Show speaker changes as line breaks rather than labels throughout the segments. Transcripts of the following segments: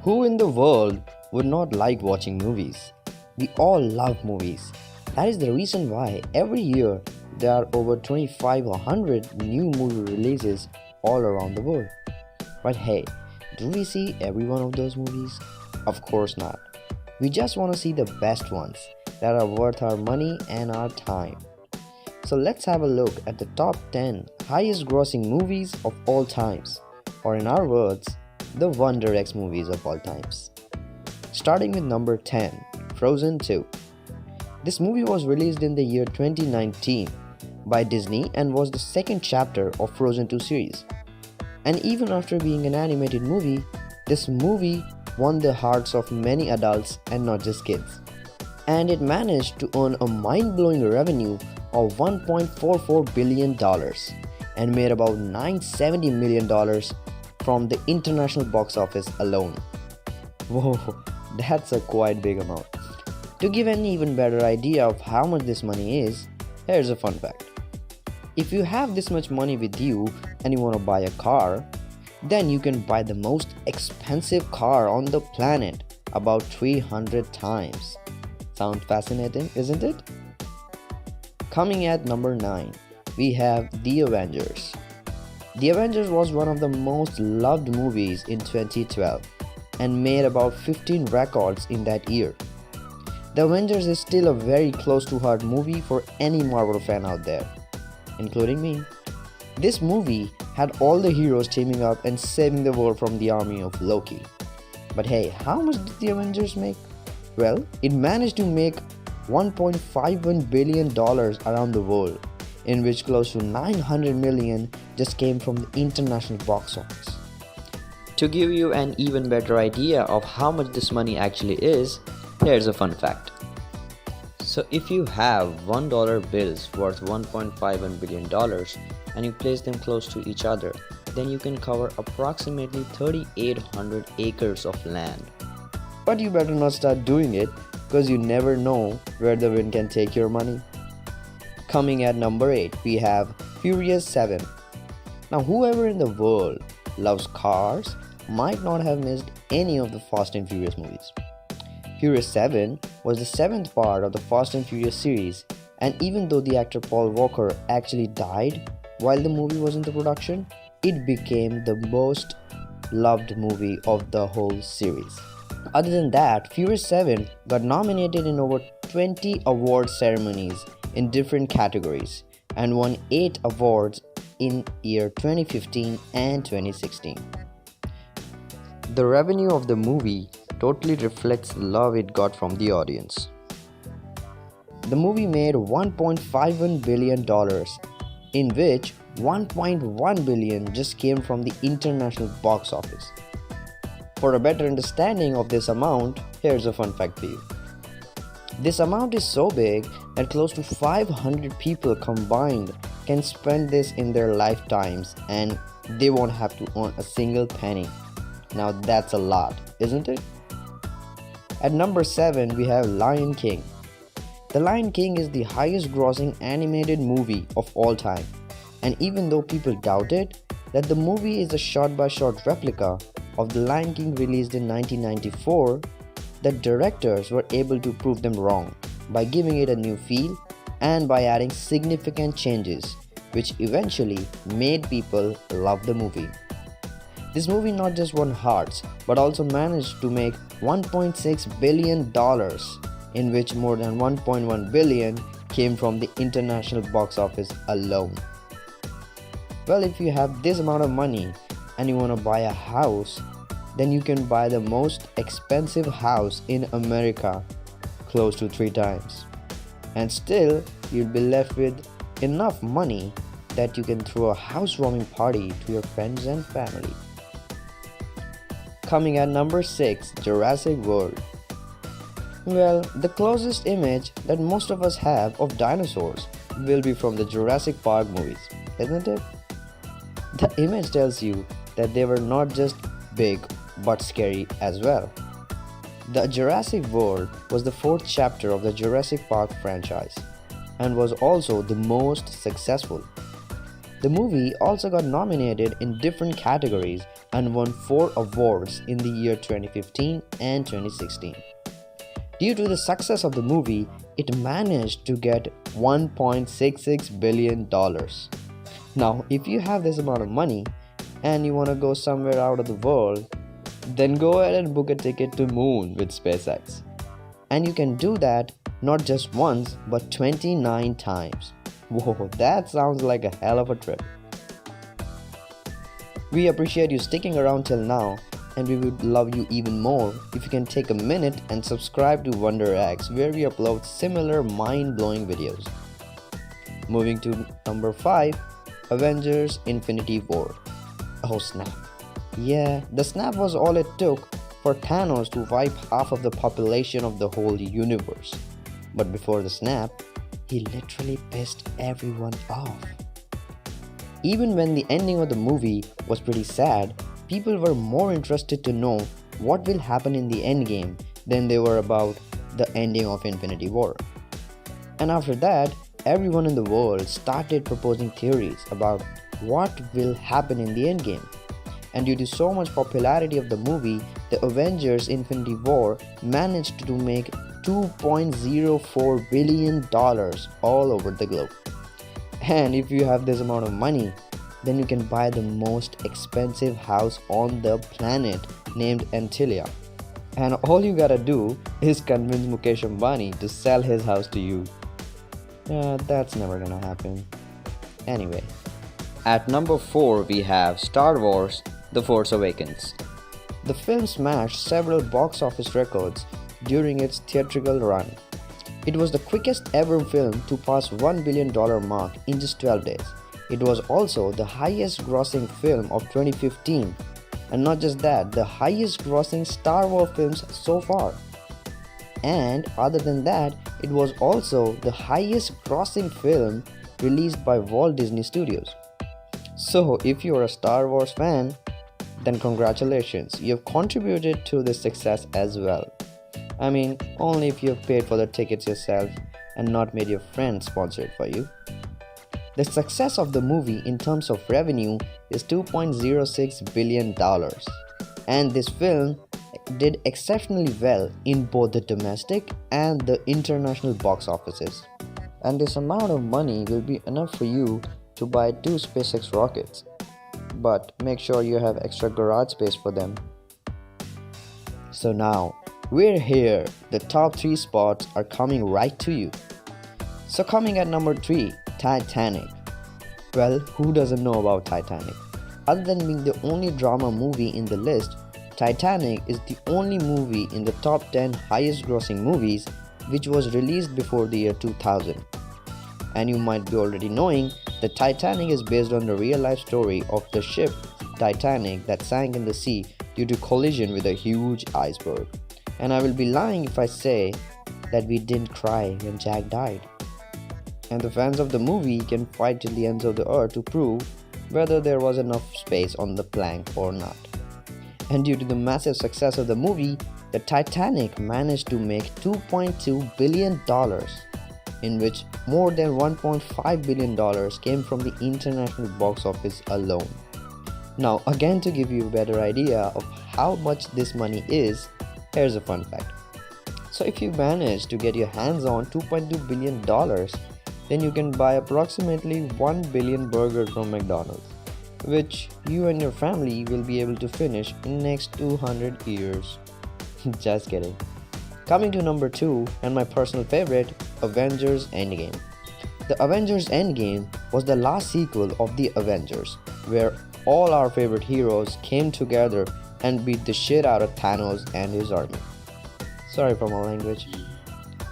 Who in the world would not like watching movies? We all love movies. That is the reason why every year there are over 25 or 100 new movie releases all around the world. But hey, do we see every one of those movies? Of course not. We just want to see the best ones that are worth our money and our time. So let's have a look at the top 10 highest grossing movies of all times, or in our words, the Wonder X movies of all times. Starting with number 10, Frozen 2. This movie was released in the year 2019 by Disney and was the second chapter of Frozen 2 series. And even after being an animated movie, this movie won the hearts of many adults and not just kids. And it managed to earn a mind-blowing revenue of $1.44 billion and made about $970 million from the international box office alone. Whoa, that's a quite big amount. To give an even better idea of how much this money is, here's a fun fact. If you have this much money with you and you want to buy a car, then you can buy the most expensive car on the planet about 300 times. Sound fascinating, isn't it? Coming at number 9, we have The Avengers. The Avengers was one of the most loved movies in 2012 and made about 15 records in that year. The Avengers is still a very close to heart movie for any Marvel fan out there, including me. This movie had all the heroes teaming up and saving the world from the army of Loki. But hey, how much did The Avengers make? Well, it managed to make $1.51 billion around the world, in which close to 900 million just came from the international box office. To give you an even better idea of how much this money actually is, here's a fun fact. So if you have $1 bills worth $1.51 billion and you place them close to each other, then you can cover approximately 3,800 acres of land. But you better not start doing it, because you never know where the wind can take your money. Coming at number 8, we have Furious 7. Now whoever in the world loves cars might not have missed any of the Fast and Furious movies. Furious 7 was the 7th part of the Fast and Furious series, and even though the actor Paul Walker actually died while the movie was in the production, it became the most loved movie of the whole series. Other than that, Furious 7 got nominated in over 20 award ceremonies in different categories and won 8 awards in year 2015 and 2016. The revenue of the movie totally reflects the love it got from the audience. The movie made $1.51 billion, in which $1.1 billion just came from the international box office. For a better understanding of this amount, here's a fun fact for you. This amount is so big that close to 500 people combined can spend this in their lifetimes and they won't have to earn a single penny. Now that's a lot, isn't it? At number 7, we have Lion King. The Lion King is the highest grossing animated movie of all time, and even though people doubted that the movie is a shot-by-shot replica of The Lion King released in 1994, the directors were able to prove them wrong by giving it a new feel and by adding significant changes, which eventually made people love the movie. This movie not just won hearts, but also managed to make $1.6 billion, in which more than $1.1 billion came from the international box office alone. Well, if you have this amount of money and you want to buy a house, then you can buy the most expensive house in America close to 3 times. And still, you'll be left with enough money that you can throw a housewarming party to your friends and family. Coming at number 6, Jurassic World. Well, the closest image that most of us have of dinosaurs will be from the Jurassic Park movies, isn't it? The image tells you that they were not just big but scary as well. The Jurassic World was the 4th chapter of the Jurassic Park franchise and was also the most successful. The movie also got nominated in different categories and won 4 awards in the year 2015 and 2016. Due to the success of the movie, it managed to get $1.66 billion. Now, if you have this amount of money and you want to go somewhere out of the world, then go ahead and book a ticket to Moon with SpaceX. And you can do that not just once but 29 times. Whoa, that sounds like a hell of a trip. We appreciate you sticking around till now, and we would love you even more if you can take a minute and subscribe to Wonder X, where we upload similar mind-blowing videos. Moving to number 5, Avengers Infinity War. Oh snap. Yeah, the snap was all it took for Thanos to wipe half of the population of the whole universe. But before the snap, he literally pissed everyone off. Even when the ending of the movie was pretty sad, people were more interested to know what will happen in the endgame than they were about the ending of Infinity War. And after that, everyone in the world started proposing theories about what will happen in the endgame. And due to so much popularity of the movie, the Avengers Infinity War managed to make $2.04 billion all over the globe. And if you have this amount of money, then you can buy the most expensive house on the planet named Antilia. And all you gotta do is convince Mukesh Ambani to sell his house to you. That's never gonna happen. Anyway, at number 4 we have Star Wars The Force Awakens. The film smashed several box office records during its theatrical run. It was the quickest ever film to pass $1 billion mark in just 12 days. It was also the highest grossing film of 2015, and not just that, the highest grossing Star Wars films so far. And other than that, it was also the highest grossing film released by Walt Disney Studios. So if you are a Star Wars fan, then congratulations, you have contributed to this success as well. I mean, only if you have paid for the tickets yourself and not made your friends sponsor it for you. The success of the movie in terms of revenue is $2.06 billion, and this film did exceptionally well in both the domestic and the international box offices. And this amount of money will be enough for you to buy 2 SpaceX rockets, but make sure you have extra garage space for them. So now, we're here, the top 3 spots are coming right to you. So coming at number 3, Titanic. Well, who doesn't know about Titanic? Other than being the only drama movie in the list, Titanic is the only movie in the top 10 highest grossing movies which was released before the year 2000. And you might be already knowing that Titanic is based on the real life story of the ship Titanic that sank in the sea due to collision with a huge iceberg. And I will be lying if I say that we didn't cry when Jack died. And the fans of the movie can fight till the ends of the earth to prove whether there was enough space on the plank or not. And due to the massive success of the movie, the Titanic managed to make $2.2 billion, in which more than $1.5 billion came from the international box office alone. Now, again, to give you a better idea of how much this money is, here's a fun fact. So if you manage to get your hands on $2.2 billion, then you can buy approximately 1 billion burgers from McDonald's, which you and your family will be able to finish in next 200 years. Just kidding. Coming to number 2 and my personal favorite, Avengers Endgame. The Avengers Endgame was the last sequel of the Avengers, where all our favorite heroes came together and beat the shit out of Thanos and his army. Sorry for my language.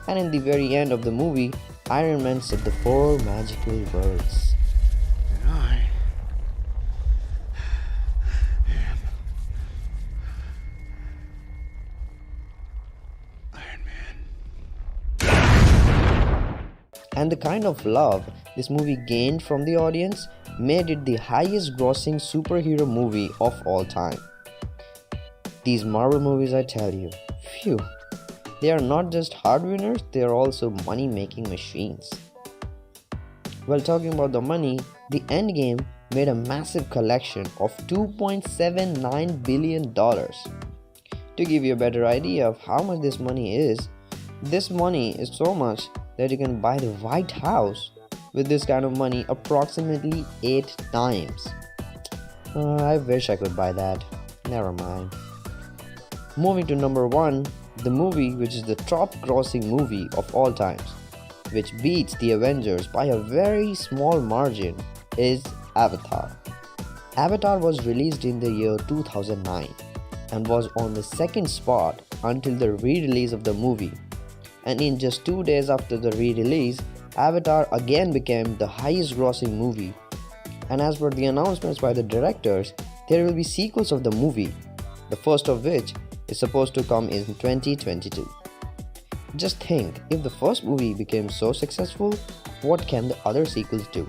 And in the very end of the movie, Iron Man said the 4 magical words.
And I am Iron Man.
And the kind of love this movie gained from the audience made it the highest grossing superhero movie of all time. These Marvel movies, I tell you, phew. They are not just hard winners, they are also money-making machines. Well, talking about the money, the Endgame made a massive collection of $2.79 billion. To give you a better idea of how much this money is so much that you can buy the White House with this kind of money approximately 8 times. I wish I could buy that. Never mind. Moving to number 1, the movie which is the top grossing movie of all times, which beats the Avengers by a very small margin, is Avatar. Avatar was released in the year 2009 and was on the second spot until the re-release of the movie. And in just 2 days after the re-release, Avatar again became the highest grossing movie. And as per the announcements by the directors, there will be sequels of the movie, the first of which is supposed to come in 2022. Just think, if the first movie became so successful, what can the other sequels do?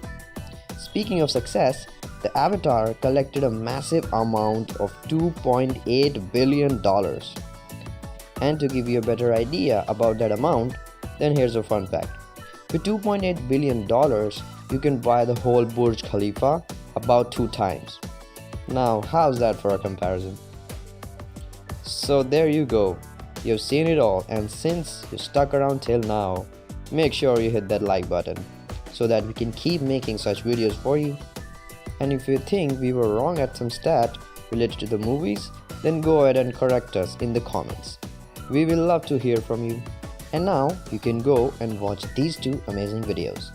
Speaking of success, the Avatar collected a massive amount of $2.8 billion. And to give you a better idea about that amount, then here's a fun fact. With $2.8 billion, you can buy the whole Burj Khalifa about 2 times. Now, how's that for a comparison? So there you go. You've seen it all, and since you stuck around till now, make sure you hit that like button so that we can keep making such videos for you. And if you think we were wrong at some stat related to the movies, then go ahead and correct us in the comments. We will love to hear from you. And now you can go and watch these 2 amazing videos.